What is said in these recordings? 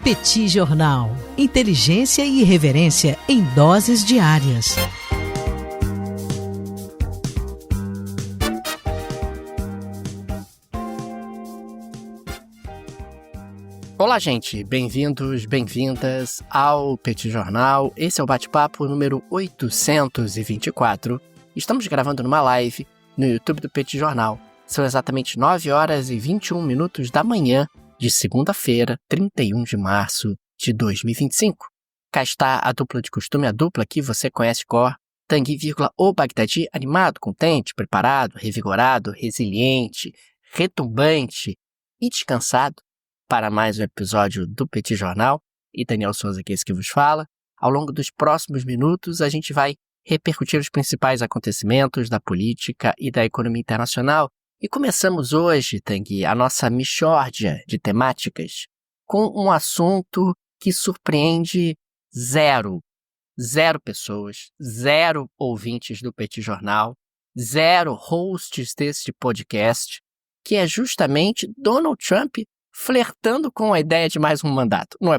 Petit Jornal. Inteligência e irreverência em doses diárias. Olá, gente. Bem-vindos, bem-vindas ao Petit Jornal. Esse é o bate-papo número 824. Estamos gravando numa live no YouTube do Petit Jornal. São exatamente 9 horas e 21 minutos da manhã de segunda-feira, 31 de março de 2025. Cá está a dupla de costume, a dupla que você conhece cor. Tanguy, o Bagdadi, animado, contente, preparado, revigorado, resiliente, retumbante e descansado para mais um episódio do Petit Jornal. E Daniel Souza, que é esse que vos fala. Ao longo dos próximos minutos, a gente vai repercutir os principais acontecimentos da política e da economia internacional. E começamos hoje, Tanguy, a nossa mixórdia de temáticas com um assunto que surpreende zero pessoas, zero ouvintes do Petit Jornal, zero hosts desse podcast, que é justamente Donald Trump flertando com a ideia de mais um mandato. Não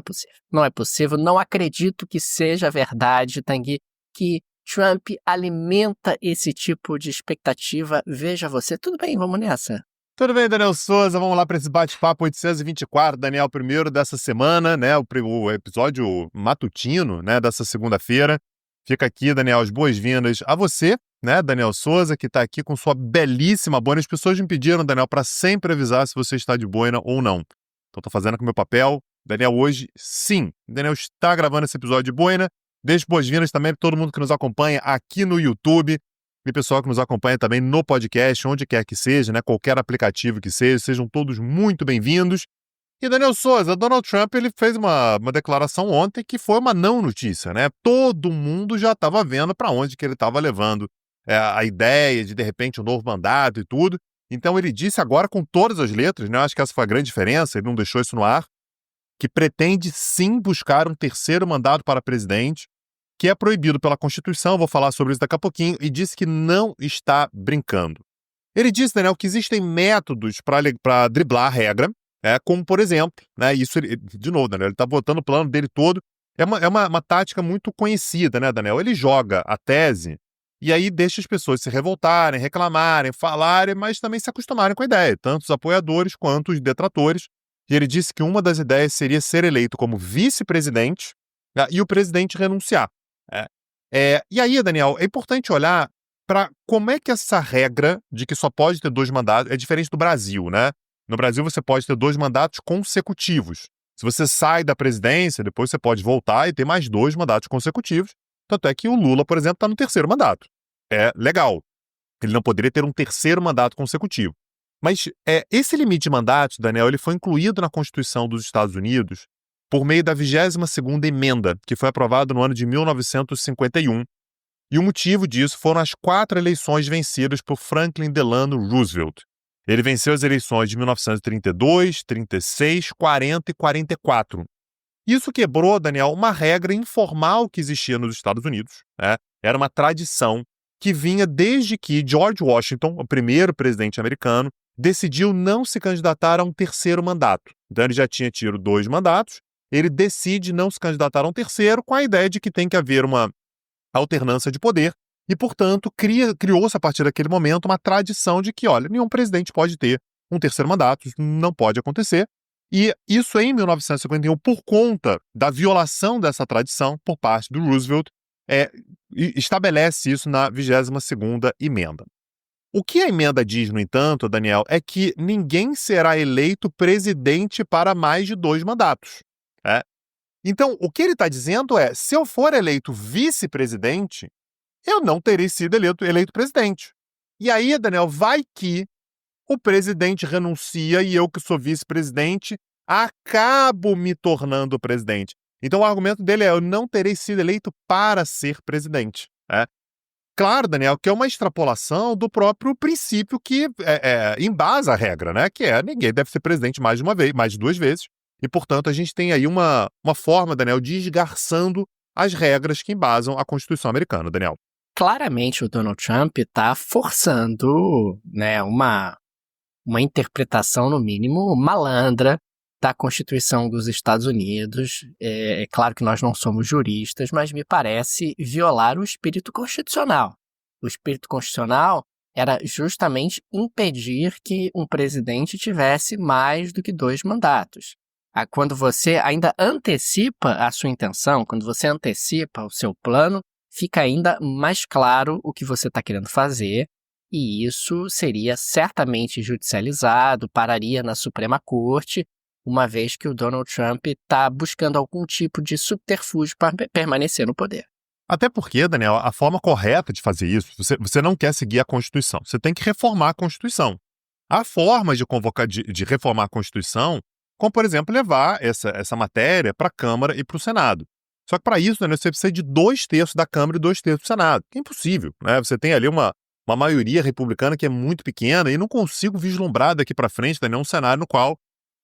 é possível, não acredito que seja verdade, Tanguy, que Trump alimenta esse tipo de expectativa. Veja você. Tudo bem, vamos nessa. Tudo bem, Daniel Souza, vamos lá para esse bate-papo 824, Daniel, primeiro dessa semana, né, o episódio matutino, né, dessa segunda-feira. Fica aqui, Daniel, as boas-vindas a você, né, Daniel Souza, que está aqui com sua belíssima boina. As pessoas me pediram, Daniel, para sempre avisar se você está de boina ou não. Então, estou fazendo aqui o meu papel. Daniel, hoje, sim, Daniel está gravando esse episódio de boina. Deixo boas-vindas também para todo mundo que nos acompanha aqui no YouTube e pessoal que nos acompanha também no podcast, onde quer que seja, né, qualquer aplicativo que seja, sejam todos muito bem-vindos. E Daniel Souza, Donald Trump, ele fez uma declaração ontem que foi uma não notícia, né? Todo mundo já estava vendo para onde que ele estava levando a ideia de repente, um novo mandato e tudo. Então ele disse agora com todas as letras, né? Eu acho que essa foi a grande diferença, ele não deixou isso no ar, que pretende sim buscar um terceiro mandato para presidente, que é proibido pela Constituição, vou falar sobre isso daqui a pouquinho, e disse que não está brincando. Ele disse, Daniel, que existem métodos para driblar a regra, como, por exemplo, né, isso, de novo, Daniel, ele está botando o plano dele todo, é uma tática muito conhecida, né, Daniel? Ele joga a tese e aí deixa as pessoas se revoltarem, reclamarem, falarem, mas também se acostumarem com a ideia, tanto os apoiadores quanto os detratores. E ele disse que uma das ideias seria ser eleito como vice-presidente, né, e o presidente renunciar. E aí, Daniel, é importante olhar para como é que essa regra de que só pode ter 2 mandatos é diferente do Brasil, né? No Brasil, você pode ter 2 mandatos consecutivos. Se você sai da presidência, depois você pode voltar e ter mais 2 mandatos consecutivos. Tanto é que o Lula, por exemplo, está no terceiro mandato. É legal. Ele não poderia ter um terceiro mandato consecutivo. Mas esse limite de mandatos, Daniel, ele foi incluído na Constituição dos Estados Unidos por meio da 22ª emenda, que foi aprovada no ano de 1951. E o motivo disso foram as 4 eleições vencidas por Franklin Delano Roosevelt. Ele venceu as eleições de 1932, 36, 40 e 44. Isso quebrou, Daniel, uma regra informal que existia nos Estados Unidos, né? Era uma tradição que vinha desde que George Washington, o primeiro presidente americano, decidiu não se candidatar a um terceiro mandato. Então ele já tinha tido 2 mandatos, ele decide não se candidatar a um terceiro com a ideia de que tem que haver uma alternância de poder e, portanto, criou-se a partir daquele momento uma tradição de que, olha, nenhum presidente pode ter um terceiro mandato, isso não pode acontecer. E isso em 1951, por conta da violação dessa tradição por parte do Roosevelt, estabelece isso na 22ª emenda. O que a emenda diz, no entanto, Daniel, é que ninguém será eleito presidente para mais de 2 mandatos. Então, o que ele está dizendo é, se eu for eleito vice-presidente, eu não terei sido eleito presidente. E aí, Daniel, vai que o presidente renuncia e eu, que sou vice-presidente, acabo me tornando presidente. Então, o argumento dele é, eu não terei sido eleito para ser presidente. Claro, Daniel, que é uma extrapolação do próprio princípio que embasa a regra, né? Que ninguém deve ser presidente mais de uma vez, mais de 2 vezes. E, portanto, a gente tem aí uma forma, Daniel, de esgarçando as regras que embasam a Constituição americana, Daniel. Claramente, o Donald Trump está forçando, né, uma interpretação, no mínimo, malandra da Constituição dos Estados Unidos. É claro que nós não somos juristas, mas me parece violar o espírito constitucional. O espírito constitucional era justamente impedir que um presidente tivesse mais do que 2 mandatos. Quando você ainda antecipa a sua intenção, quando você antecipa o seu plano, fica ainda mais claro o que você está querendo fazer, e isso seria certamente judicializado, pararia na Suprema Corte, uma vez que o Donald Trump está buscando algum tipo de subterfúgio para permanecer no poder. Até porque, Daniel, a forma correta de fazer isso, você não quer seguir a Constituição, você tem que reformar a Constituição. Há formas de reformar a Constituição, como, por exemplo, levar essa matéria para a Câmara e para o Senado. Só que para isso, Daniel, você precisa de 2/3 da Câmara e 2/3 do Senado, que é impossível, né? Você tem ali uma maioria republicana que é muito pequena e não consigo vislumbrar daqui para frente, Daniel, um cenário no qual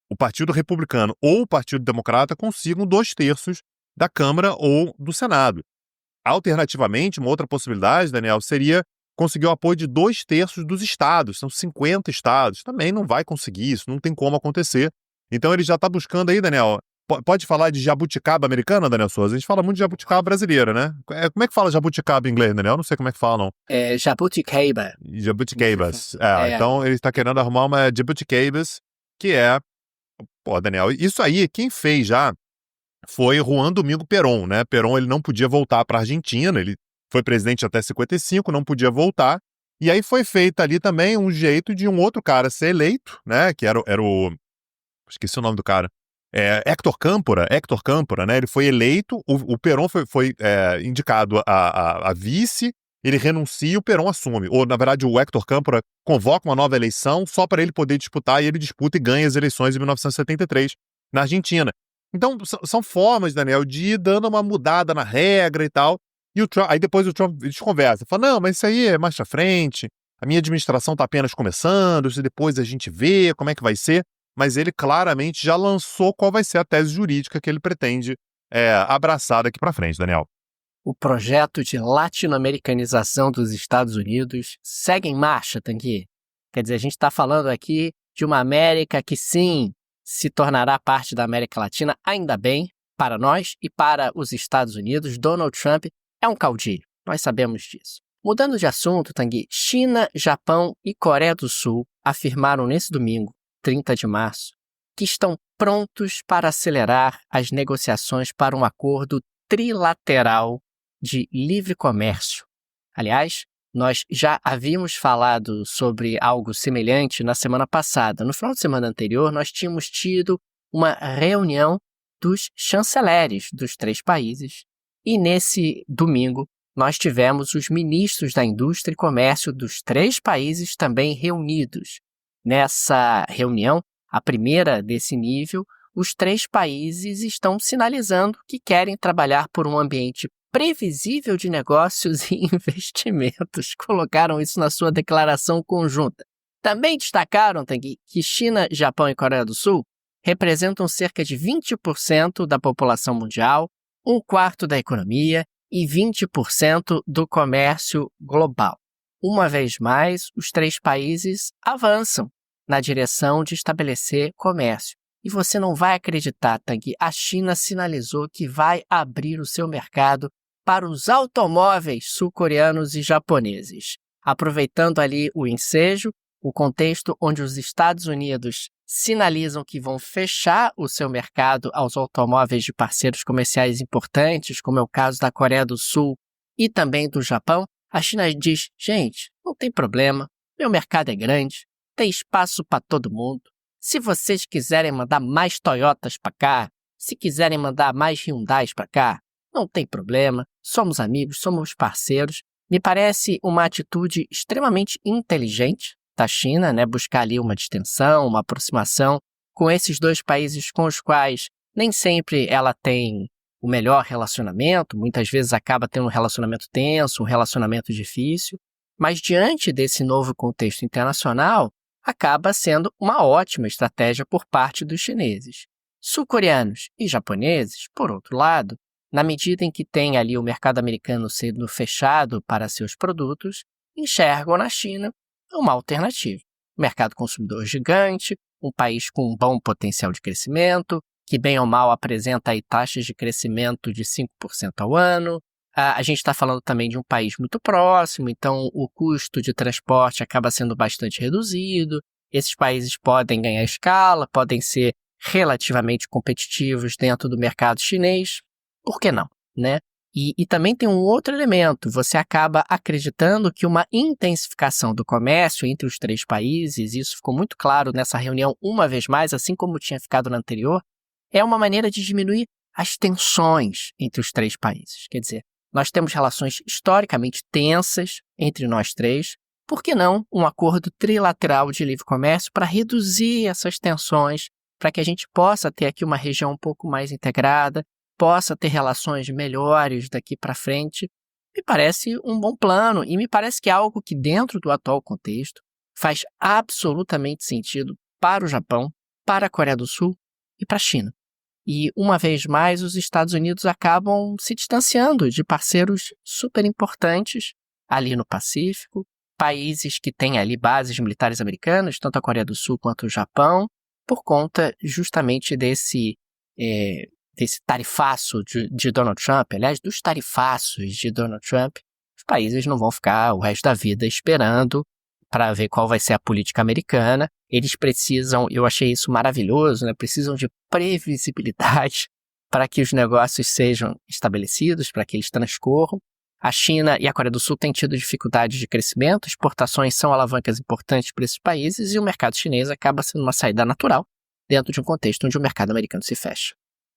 o Partido Republicano ou o Partido Democrata consigam 2/3 da Câmara ou do Senado. Alternativamente, uma outra possibilidade, Daniel, seria conseguir o apoio de 2/3 dos estados. São 50 estados. Também não vai conseguir isso, não tem como acontecer. Então ele já está buscando aí, Daniel. Pode falar de jabuticaba americana, Daniel Souza? A gente fala muito de jabuticaba brasileira, né? Como é que fala jabuticaba em inglês, Daniel? Não sei como é que falam. Jabuticaba. Jabuticabas. Então ele está querendo arrumar uma jabuticabas, que é... Pô, Daniel, isso aí, quem fez já foi Juan Domingo Perón, né? Perón, ele não podia voltar para a Argentina, ele foi presidente até 55, não podia voltar, e aí foi feito ali também um jeito de um outro cara ser eleito, né? Que era o... Esqueci o nome do cara. Héctor Câmpora, né? Ele foi eleito, o Perón foi indicado a vice, ele renuncia e o Perón assume. Ou, na verdade, o Héctor Câmpora convoca uma nova eleição só para ele poder disputar, e ele disputa e ganha as eleições em 1973 na Argentina. Então, são formas, Daniel, de ir dando uma mudada na regra e tal. E aí depois o Trump desconversa. Fala, não, mas isso aí é mais pra frente. A minha administração está apenas começando, e depois a gente vê como é que vai ser. Mas ele claramente já lançou qual vai ser a tese jurídica que ele pretende abraçar daqui para frente, Daniel. O projeto de latino-americanização dos Estados Unidos segue em marcha, Tanguy. Quer dizer, a gente está falando aqui de uma América que, sim, se tornará parte da América Latina, ainda bem, para nós e para os Estados Unidos. Donald Trump é um caudilho, nós sabemos disso. Mudando de assunto, Tanguy, China, Japão e Coreia do Sul afirmaram nesse domingo, 30 de março, que estão prontos para acelerar as negociações para um acordo trilateral de livre comércio. Aliás, nós já havíamos falado sobre algo semelhante na semana passada. No final de semana anterior, nós tínhamos tido uma reunião dos chanceleres dos 3 países e nesse domingo nós tivemos os ministros da Indústria e Comércio dos 3 países também reunidos. Nessa reunião, a primeira desse nível, os 3 países estão sinalizando que querem trabalhar por um ambiente previsível de negócios e investimentos. Colocaram isso na sua declaração conjunta. Também destacaram, Tanguy, que China, Japão e Coreia do Sul representam cerca de 20% da população mundial, 1/4 da economia e 20% do comércio global. Uma vez mais, os 3 países avançam na direção de estabelecer comércio. E você não vai acreditar, Tanguy, a China sinalizou que vai abrir o seu mercado para os automóveis sul-coreanos e japoneses, aproveitando ali o ensejo, o contexto onde os Estados Unidos sinalizam que vão fechar o seu mercado aos automóveis de parceiros comerciais importantes, como é o caso da Coreia do Sul e também do Japão. A China diz, gente, não tem problema, meu mercado é grande, tem espaço para todo mundo. Se vocês quiserem mandar mais Toyotas para cá, se quiserem mandar mais Hyundais para cá, não tem problema, somos amigos, somos parceiros. Me parece uma atitude extremamente inteligente da China, né? Buscar ali uma distensão, uma aproximação com esses 2 países com os quais nem sempre ela tem o melhor relacionamento, muitas vezes acaba tendo um relacionamento tenso, um relacionamento difícil, mas diante desse novo contexto internacional, acaba sendo uma ótima estratégia por parte dos chineses. Sul-coreanos e japoneses, por outro lado, na medida em que tem ali o mercado americano sendo fechado para seus produtos, enxergam na China uma alternativa. Um mercado consumidor gigante, um país com um bom potencial de crescimento, que bem ou mal apresenta aí taxas de crescimento de 5% ao ano. A gente está falando também de um país muito próximo, então o custo de transporte acaba sendo bastante reduzido. Esses países podem ganhar escala, podem ser relativamente competitivos dentro do mercado chinês. Por que não, né? E também tem um outro elemento, você acaba acreditando que uma intensificação do comércio entre os três países, isso ficou muito claro nessa reunião uma vez mais, assim como tinha ficado na anterior, é uma maneira de diminuir as tensões entre os três países. Quer dizer, nós temos relações historicamente tensas entre nós três, por que não um acordo trilateral de livre comércio para reduzir essas tensões, para que a gente possa ter aqui uma região um pouco mais integrada, possa ter relações melhores daqui para frente? Me parece um bom plano e me parece que é algo que, dentro do atual contexto, faz absolutamente sentido para o Japão, para a Coreia do Sul e para a China. E, uma vez mais, os Estados Unidos acabam se distanciando de parceiros super importantes ali no Pacífico, países que têm ali bases militares americanas, tanto a Coreia do Sul quanto o Japão, por conta justamente desse tarifaço de Donald Trump, aliás, dos tarifaços de Donald Trump. Os países não vão ficar o resto da vida esperando para ver qual vai ser a política americana. Eles precisam, eu achei isso maravilhoso, né? Precisam de previsibilidade para que os negócios sejam estabelecidos, para que eles transcorram. A China e a Coreia do Sul têm tido dificuldades de crescimento, exportações são alavancas importantes para esses países e o mercado chinês acaba sendo uma saída natural dentro de um contexto onde o mercado americano se fecha.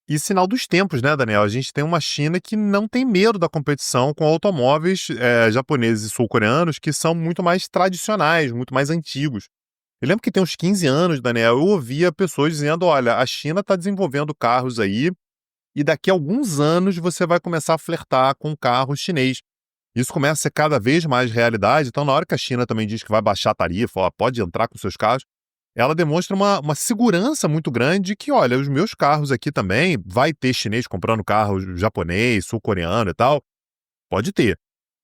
E sinal dos tempos, né, Daniel? A gente tem uma China que não tem medo da competição com automóveis japoneses e sul-coreanos que são muito mais tradicionais, muito mais antigos. Eu lembro que tem uns 15 anos, Daniel, eu ouvia pessoas dizendo, olha, a China está desenvolvendo carros aí e daqui a alguns anos você vai começar a flertar com o carro chinês. Isso começa a ser cada vez mais realidade, então na hora que a China também diz que vai baixar a tarifa, ó, pode entrar com seus carros, ela demonstra uma segurança muito grande de que, olha, os meus carros aqui também, vai ter chinês comprando carro japonês, sul-coreano e tal, pode ter.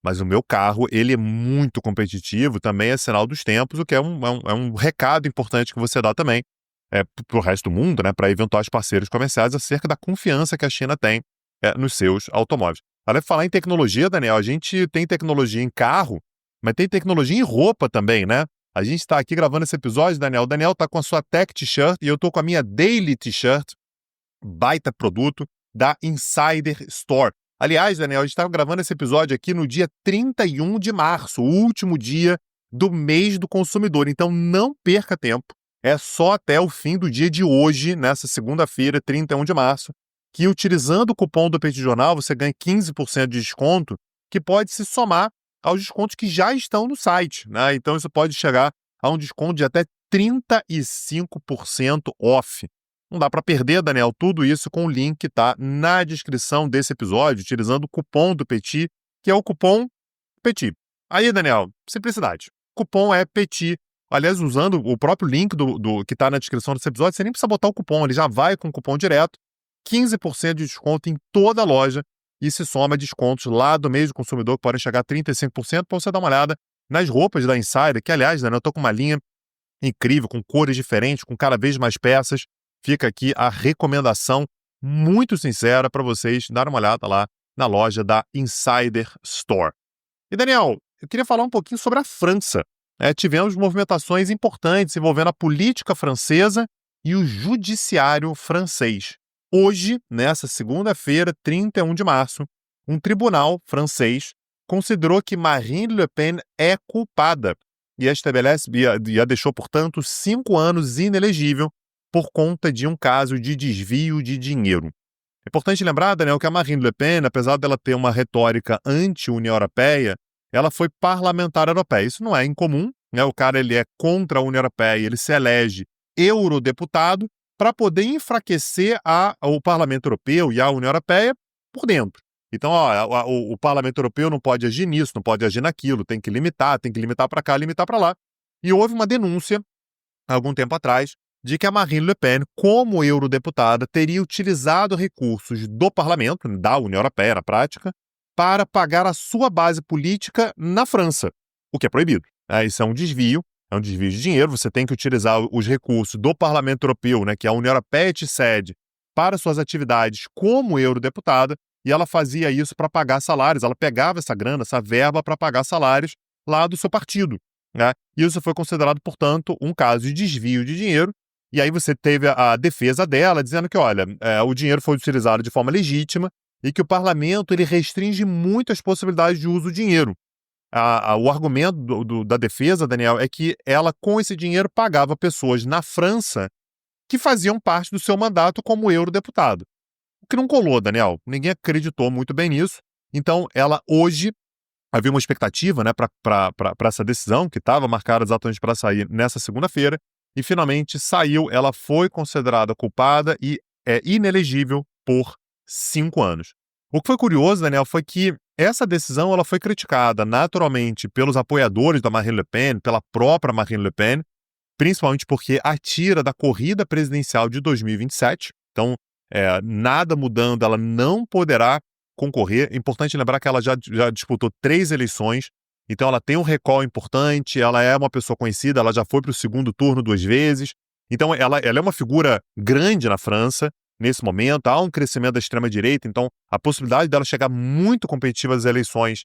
Mas o meu carro, ele é muito competitivo, também é sinal dos tempos, o que é um recado importante que você dá também para o resto do mundo, né, para eventuais parceiros comerciais, acerca da confiança que a China tem nos seus automóveis. Além de falar em tecnologia, Daniel, a gente tem tecnologia em carro, mas tem tecnologia em roupa também, né? A gente está aqui gravando esse episódio, Daniel. O Daniel está com a sua Tech T-shirt e eu estou com a minha Daily T-shirt, baita produto, da Insider Store. Aliás, Daniel, a gente está gravando esse episódio aqui no dia 31 de março, o último dia do mês do consumidor. Então, não perca tempo. É só até o fim do dia de hoje, nessa segunda-feira, 31 de março, que utilizando o cupom do Petit Jornal, você ganha 15% de desconto, que pode se somar aos descontos que já estão no site, né? Então isso pode chegar a um desconto de até 35% off. Não dá para perder, Daniel, tudo isso com o link que está na descrição desse episódio, utilizando o cupom do Petit, que é o cupom Petit. Aí, Daniel, simplicidade. O cupom é Petit. Aliás, usando o próprio link que está na descrição desse episódio, você nem precisa botar o cupom, ele já vai com o cupom direto. 15% de desconto em toda a loja. E se soma descontos lá do mês do consumidor que podem chegar a 35% para você dar uma olhada nas roupas da Insider, que, aliás, Daniel, eu estou com uma linha incrível, com cores diferentes, com cada vez mais peças. Fica aqui a recomendação muito sincera para vocês darem uma olhada lá na loja da Insider Store. E, Daniel, eu queria falar um pouquinho sobre a França. Tivemos movimentações importantes envolvendo a política francesa e o judiciário francês. Hoje, nessa segunda-feira, 31 de março, um tribunal francês considerou que Marine Le Pen é culpada e a deixou, portanto, 5 anos inelegível por conta de um caso de desvio de dinheiro. É importante lembrar, Daniel, que a Marine Le Pen, apesar dela ter uma retórica anti-União Europeia, ela foi parlamentar europeia. Isso não é incomum, né? O cara ele é contra a União Europeia, ele se elege eurodeputado para poder enfraquecer o Parlamento Europeu e a União Europeia por dentro. Então, o Parlamento Europeu não pode agir nisso, não pode agir naquilo, tem que limitar para cá, limitar para lá. E houve uma denúncia, algum tempo atrás, de que a Marine Le Pen, como eurodeputada, teria utilizado recursos do Parlamento, da União Europeia na prática, para pagar a sua base política na França, o que é proibido. Isso é um desvio É um desvio de dinheiro, você tem que utilizar os recursos do Parlamento Europeu, né, que a União Europeia te cede, para suas atividades como eurodeputada, e ela fazia isso para pagar salários, ela pegava essa grana, essa verba para pagar salários lá do seu partido, né? E isso foi considerado, portanto, um caso de desvio de dinheiro, e aí você teve a defesa dela dizendo que, olha, o dinheiro foi utilizado de forma legítima e que o parlamento ele restringe muito as possibilidades de uso do dinheiro. O argumento da defesa, Daniel, é que ela, com esse dinheiro, pagava pessoas na França que faziam parte do seu mandato como eurodeputado. O que não colou, Daniel. Ninguém acreditou muito bem nisso. Então, ela hoje, havia uma expectativa, né, para essa decisão, que estava marcada exatamente para sair nessa segunda-feira, e finalmente saiu. Ela foi considerada culpada e é inelegível por 5 anos. O que foi curioso, Daniel, foi que essa decisão ela foi criticada naturalmente pelos apoiadores da Marine Le Pen, pela própria Marine Le Pen, principalmente porque a tira da corrida presidencial de 2027. Então, nada mudando, ela não poderá concorrer. É importante lembrar que ela já disputou 3 eleições, então ela tem um recall importante, ela é uma pessoa conhecida, ela já foi para o segundo turno 2 vezes. Então, ela é uma figura grande na França nesse momento, há um crescimento da extrema-direita, então a possibilidade dela chegar muito competitiva às eleições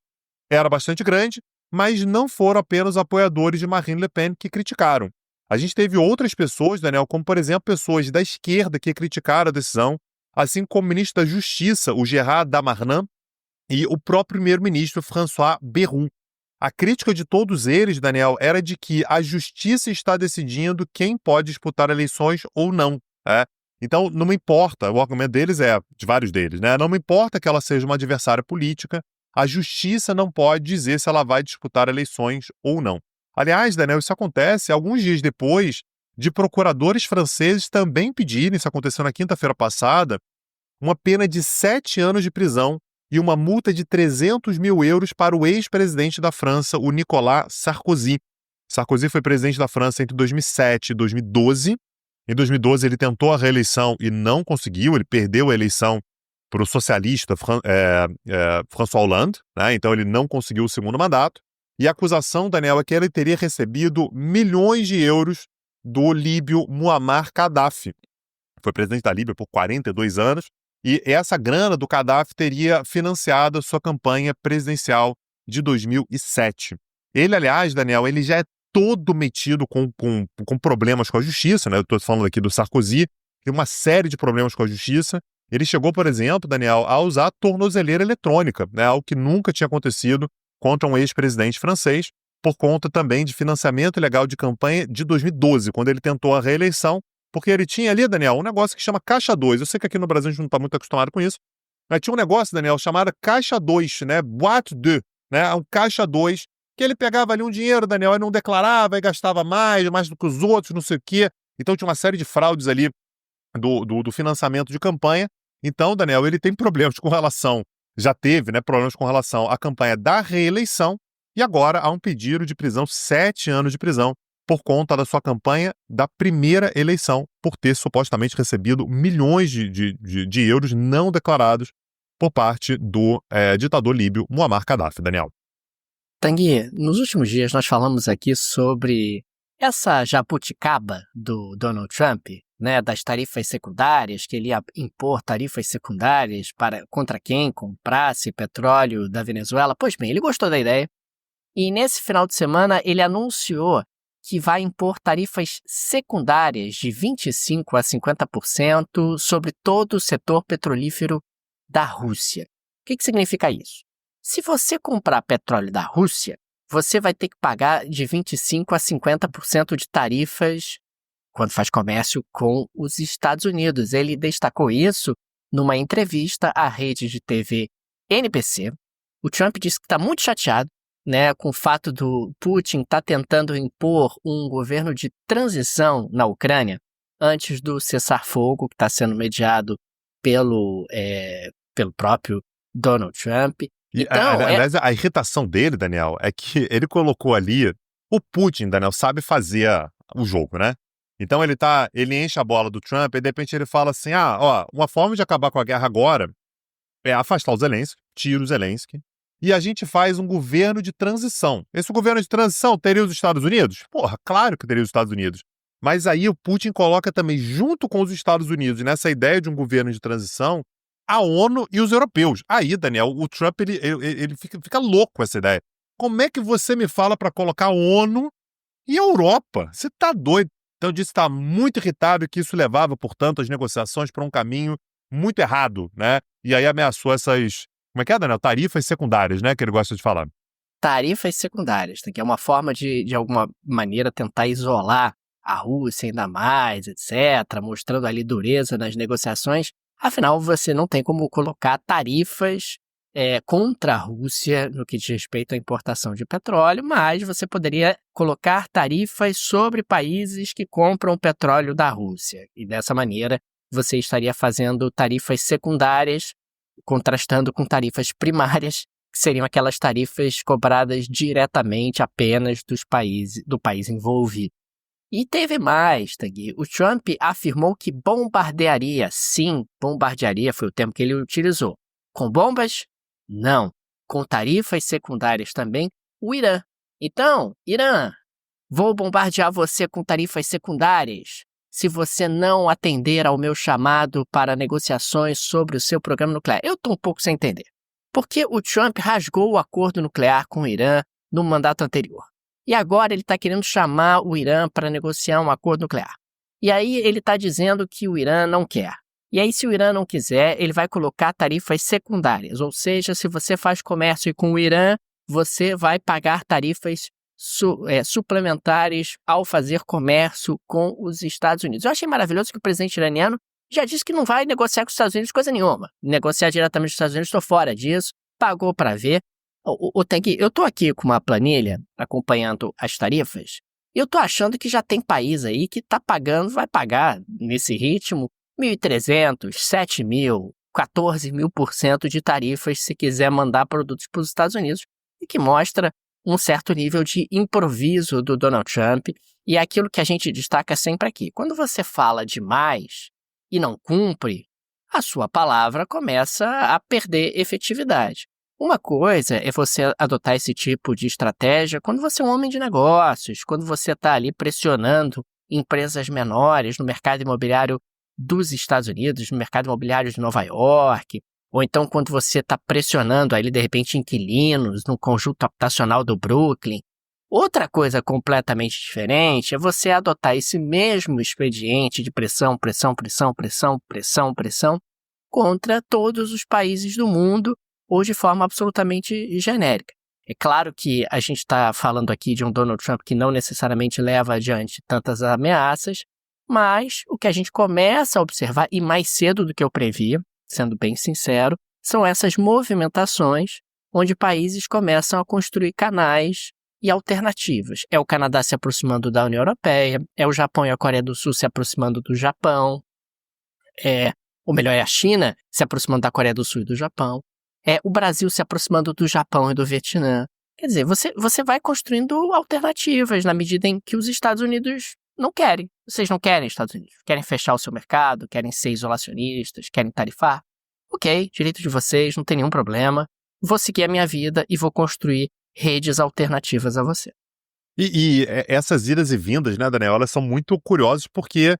era bastante grande, mas não foram apenas apoiadores de Marine Le Pen que criticaram. A gente teve outras pessoas, Daniel, como, por exemplo, pessoas da esquerda que criticaram a decisão, assim como o ministro da Justiça, o Gérald Darmanin, e o próprio primeiro-ministro François Bayrou. A crítica de todos eles, Daniel, era de que a justiça está decidindo quem pode disputar eleições ou não. Então, não me importa, o argumento deles de vários deles, né? Não me importa que ela seja uma adversária política, a justiça não pode dizer se ela vai disputar eleições ou não. Aliás, Daniel, isso acontece alguns dias depois de procuradores franceses também pedirem, isso aconteceu na quinta-feira passada, uma pena de 7 anos de prisão e uma multa de 300 mil euros para o ex-presidente da França, o Nicolas Sarkozy. Sarkozy foi presidente da França entre 2007 e 2012. Em 2012, ele tentou a reeleição e não conseguiu, ele perdeu a eleição para o socialista François Hollande, né? Então ele não conseguiu o segundo mandato. E a acusação, Daniel, é que ele teria recebido milhões de euros do líbio Muammar Gaddafi. Foi presidente da Líbia por 42 anos, e essa grana do Gaddafi teria financiado a sua campanha presidencial de 2007. Ele, aliás, Daniel, ele já é todo metido com problemas com a justiça, né? Eu estou falando aqui do Sarkozy, tem uma série de problemas com a justiça. Ele chegou, por exemplo, Daniel, a usar a tornozeleira eletrônica, né? Algo que nunca tinha acontecido contra um ex-presidente francês, por conta também de financiamento ilegal de campanha de 2012, quando ele tentou a reeleição, porque ele tinha ali, Daniel, um negócio que chama Caixa 2. Eu sei que aqui no Brasil a gente não está muito acostumado com isso, mas tinha um negócio, Daniel, chamado Caixa 2, né? Boîte de, né? Um Caixa 2, que ele pegava ali um dinheiro, Daniel, e não declarava, e gastava mais do que os outros, não sei o quê. Então tinha uma série de fraudes ali do financiamento de campanha. Então, Daniel, ele tem problemas com relação, já teve, né, problemas com relação à campanha da reeleição, e agora há um pedido de prisão, 7 anos de prisão, por conta da sua campanha da primeira eleição, por ter supostamente recebido milhões de euros não declarados por parte do ditador líbio Muammar Gaddafi, Daniel. Tanguy, nos últimos dias nós falamos aqui sobre essa jabuticaba do Donald Trump, né, das tarifas secundárias, que ele ia impor tarifas secundárias contra quem comprasse petróleo da Venezuela. Pois bem, ele gostou da ideia e nesse final de semana ele anunciou que vai impor tarifas secundárias de 25% a 50% sobre todo o setor petrolífero da Rússia. O que significa isso? Se você comprar petróleo da Rússia, você vai ter que pagar de 25% a 50% de tarifas quando faz comércio com os Estados Unidos. Ele destacou isso numa entrevista à rede de TV NBC. O Trump disse que está muito chateado, né, com o fato do Putin estar tentando impor um governo de transição na Ucrânia antes do cessar-fogo que está sendo mediado pelo próprio Donald Trump. Então, aliás, a irritação dele, Daniel, é que ele colocou ali, o Putin, Daniel, sabe fazer o jogo, né? Então ele enche a bola do Trump e de repente ele fala assim, uma forma de acabar com a guerra agora é afastar o Zelensky, tira o Zelensky, e a gente faz um governo de transição. Esse governo de transição teria os Estados Unidos? Porra, claro que teria os Estados Unidos. Mas aí o Putin coloca também, junto com os Estados Unidos, nessa ideia de um governo de transição, a ONU e os europeus. Aí, Daniel, o Trump ele fica louco com essa ideia. Como é que você me fala para colocar a ONU e a Europa? Você tá doido? Então, disse que está muito irritado e que isso levava, portanto, as negociações para um caminho muito errado, né? E aí ameaçou essas, como é que é, Daniel? Tarifas secundárias, né? Que ele gosta de falar. Tarifas secundárias, que é uma forma de alguma maneira, tentar isolar a Rússia ainda mais, etc., mostrando ali dureza nas negociações. Afinal, você não tem como colocar tarifas contra a Rússia no que diz respeito à importação de petróleo, mas você poderia colocar tarifas sobre países que compram petróleo da Rússia. E dessa maneira, você estaria fazendo tarifas secundárias, contrastando com tarifas primárias, que seriam aquelas tarifas cobradas diretamente apenas do país envolvido. E teve mais, Tagui. O Trump afirmou que bombardearia, sim, bombardearia foi o termo que ele utilizou. Com bombas? Não. Com tarifas secundárias também, o Irã. Então, Irã, vou bombardear você com tarifas secundárias se você não atender ao meu chamado para negociações sobre o seu programa nuclear. Eu estou um pouco sem entender. Porque o Trump rasgou o acordo nuclear com o Irã no mandato anterior. E agora ele está querendo chamar o Irã para negociar um acordo nuclear. E aí ele está dizendo que o Irã não quer. E aí, se o Irã não quiser, ele vai colocar tarifas secundárias. Ou seja, se você faz comércio com o Irã, você vai pagar tarifas suplementares ao fazer comércio com os Estados Unidos. Eu achei maravilhoso que o presidente iraniano já disse que não vai negociar com os Estados Unidos coisa nenhuma. Negociar diretamente com os Estados Unidos, estou fora disso. Pagou para ver. Eu estou aqui com uma planilha acompanhando as tarifas e eu estou achando que já tem país aí que está pagando, vai pagar nesse ritmo 1.300, 7.000, 14.000% de tarifas se quiser mandar produtos para os Estados Unidos, e que mostra um certo nível de improviso do Donald Trump. E é aquilo que a gente destaca sempre aqui. Quando você fala demais e não cumpre, a sua palavra começa a perder efetividade. Uma coisa é você adotar esse tipo de estratégia quando você é um homem de negócios, quando você está ali pressionando empresas menores no mercado imobiliário dos Estados Unidos, no mercado imobiliário de Nova York, ou então quando você está pressionando ali, de repente, inquilinos no conjunto habitacional do Brooklyn. Outra coisa completamente diferente é você adotar esse mesmo expediente de pressão contra todos os países do mundo, ou de forma absolutamente genérica. É claro que a gente está falando aqui de um Donald Trump que não necessariamente leva adiante tantas ameaças, mas o que a gente começa a observar, e mais cedo do que eu previa, sendo bem sincero, são essas movimentações onde países começam a construir canais e alternativas. É o Canadá se aproximando da União Europeia, é o Japão e a Coreia do Sul se aproximando do Japão, é a China se aproximando da Coreia do Sul e do Japão, é o Brasil se aproximando do Japão e do Vietnã. Quer dizer, você vai construindo alternativas na medida em que os Estados Unidos não querem. Vocês não querem Estados Unidos, querem fechar o seu mercado, querem ser isolacionistas, querem tarifar. Ok, direito de vocês, não tem nenhum problema. Vou seguir a minha vida e vou construir redes alternativas a você. E essas idas e vindas, né, Daniel, elas são muito curiosas porque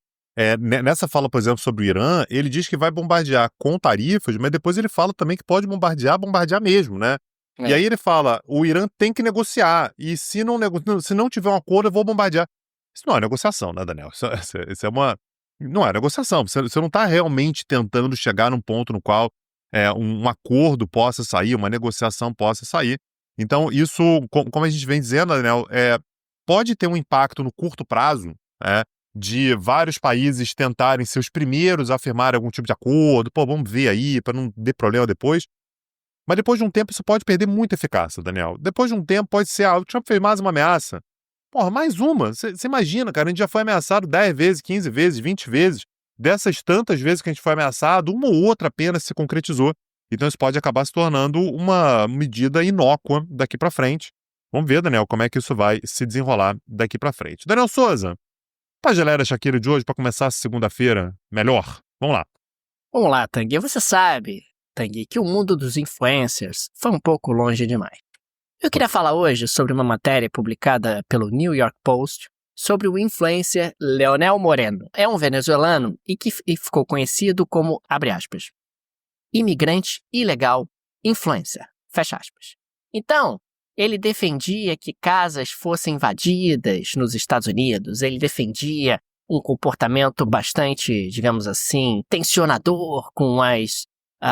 nessa fala, por exemplo, sobre o Irã, ele diz que vai bombardear com tarifas, mas depois ele fala também que pode bombardear mesmo, né? E aí ele fala, o Irã tem que negociar, e se não tiver um acordo, eu vou bombardear. Isso não é negociação, né, Daniel? Isso é uma... Não é negociação. Você não está realmente tentando chegar num ponto no qual um acordo possa sair, uma negociação possa sair. Então, isso, como a gente vem dizendo, Daniel, pode ter um impacto no curto prazo, de vários países tentarem ser os primeiros a firmar algum tipo de acordo. Pô, vamos ver aí, para não ter problema depois. Mas depois de um tempo, isso pode perder muita eficácia, Daniel. Depois de um tempo, pode ser, o Trump fez mais uma ameaça. Porra, mais uma. Você imagina, cara, a gente já foi ameaçado 10 vezes, 15 vezes, 20 vezes. Dessas tantas vezes que a gente foi ameaçado, uma ou outra apenas se concretizou. Então isso pode acabar se tornando uma medida inócua daqui para frente. Vamos ver, Daniel, como é que isso vai se desenrolar daqui para frente. Daniel Souza, pra geleia Shaqiri de hoje, para começar a segunda-feira melhor. Vamos lá. Vamos lá, Tanguy. Você sabe Tanguy, que o mundo dos influencers foi um pouco longe demais. Eu queria falar hoje sobre uma matéria publicada pelo New York Post sobre o influencer Leonel Moreno. É um venezuelano e ficou conhecido como, abre aspas, imigrante ilegal influencer, fecha aspas. Então, ele defendia que casas fossem invadidas nos Estados Unidos, ele defendia um comportamento bastante, digamos assim, tensionador com as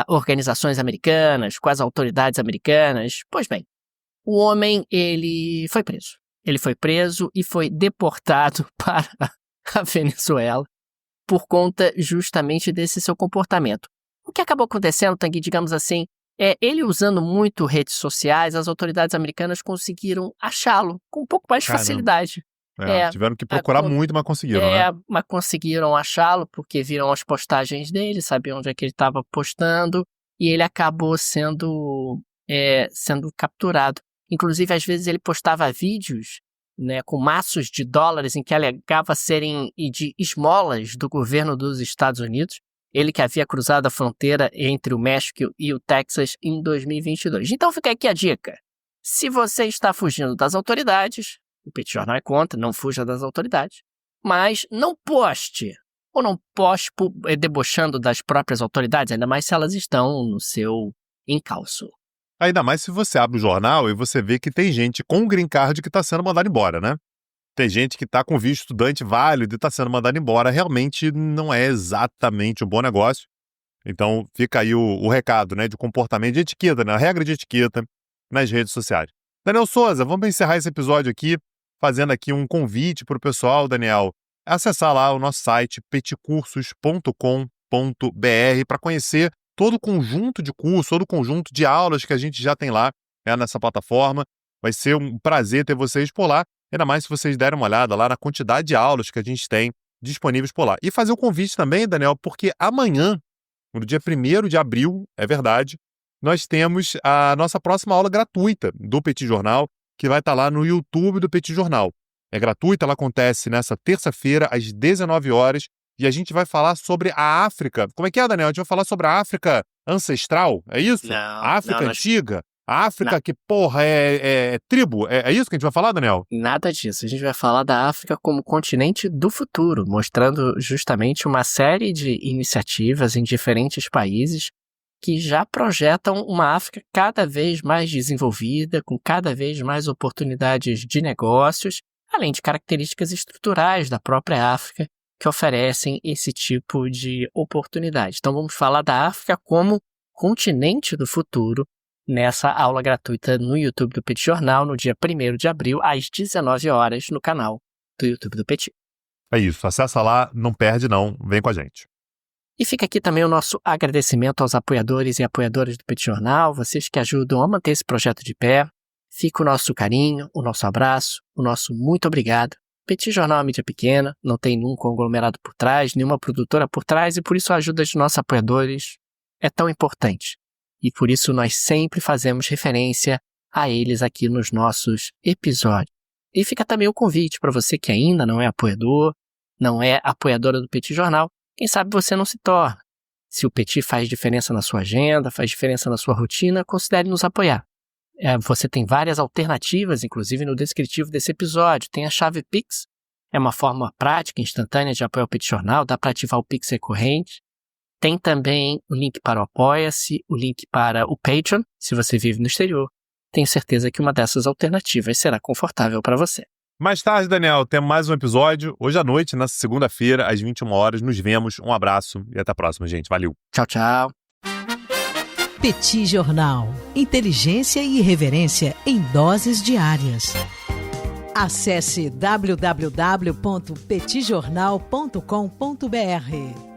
organizações americanas, com as autoridades americanas. Pois bem, o homem, ele foi preso. Ele foi preso e foi deportado para a Venezuela por conta justamente desse seu comportamento. O que acabou acontecendo, Tanguy, digamos assim, ele usando muito redes sociais, as autoridades americanas conseguiram achá-lo com um pouco mais de facilidade. Tiveram que procurar muito, mas conseguiram, né? Mas conseguiram achá-lo porque viram as postagens dele, sabiam onde é que ele estava postando, e ele acabou sendo capturado. Inclusive, às vezes ele postava vídeos, né, com maços de dólares em que alegava serem de esmolas do governo dos Estados Unidos, ele que havia cruzado a fronteira entre o México e o Texas em 2022. Então fica aqui a dica. Se você está fugindo das autoridades, o Petit Jornal é contra, não fuja das autoridades, mas não poste debochando das próprias autoridades, ainda mais se elas estão no seu encalço. Ainda mais se você abre o jornal e você vê que tem gente com green card que está sendo mandada embora, né? Tem gente que está com visto estudante válido e está sendo mandada embora. Realmente não é exatamente um bom negócio. Então fica aí o recado, né, de comportamento, de etiqueta, né? A regra de etiqueta nas redes sociais. Daniel Souza, vamos encerrar esse episódio aqui fazendo aqui um convite para o pessoal, Daniel, acessar lá o nosso site petcursos.com.br para conhecer todo o conjunto de cursos, todo o conjunto de aulas que a gente já tem lá nessa plataforma. Vai ser um prazer ter vocês por lá, ainda mais se vocês derem uma olhada lá na quantidade de aulas que a gente tem disponíveis por lá. E fazer o convite também, Daniel, porque amanhã, no dia 1º de abril, é verdade, nós temos a nossa próxima aula gratuita do Petit Jornal, que vai estar lá no YouTube do Petit Jornal. É gratuita, ela acontece nessa terça-feira, às 19 horas, e a gente vai falar sobre a África. Como é que é, Daniel? A gente vai falar sobre a África ancestral, é isso? Não, a África antiga? A África que, porra, é tribo? É isso que a gente vai falar, Daniel? Nada disso. A gente vai falar da África como continente do futuro, mostrando justamente uma série de iniciativas em diferentes países que já projetam uma África cada vez mais desenvolvida, com cada vez mais oportunidades de negócios, além de características estruturais da própria África que oferecem esse tipo de oportunidade. Então vamos falar da África como continente do futuro nessa aula gratuita no YouTube do Petit Jornal, no dia 1º de abril, às 19 horas, no canal do YouTube do Petit. É isso, acessa lá, não perde não, vem com a gente. E fica aqui também o nosso agradecimento aos apoiadores e apoiadoras do Petit Jornal, vocês que ajudam a manter esse projeto de pé. Fica o nosso carinho, o nosso abraço, o nosso muito obrigado. Petit Jornal é uma mídia pequena, não tem nenhum conglomerado por trás, nenhuma produtora por trás, e por isso a ajuda de nossos apoiadores é tão importante. E por isso nós sempre fazemos referência a eles aqui nos nossos episódios. E fica também o convite para você que ainda não é apoiador, não é apoiadora do Petit Jornal, quem sabe você não se torna. Se o Petit faz diferença na sua agenda, faz diferença na sua rotina, considere nos apoiar. Você tem várias alternativas, inclusive no descritivo desse episódio. Tem a chave Pix, é uma forma prática, instantânea de apoiar o Petit Jornal, dá para ativar o Pix recorrente. Tem também o link para o Apoia-se, o link para o Patreon, se você vive no exterior. Tenho certeza que uma dessas alternativas será confortável para você. Mais tarde, Daniel, temos mais um episódio. Hoje à noite, na segunda-feira, às 21 horas, nos vemos. Um abraço e até a próxima, gente. Valeu. Tchau, tchau. Petit Jornal. Inteligência e irreverência em doses diárias. Acesse www.petitjornal.com.br.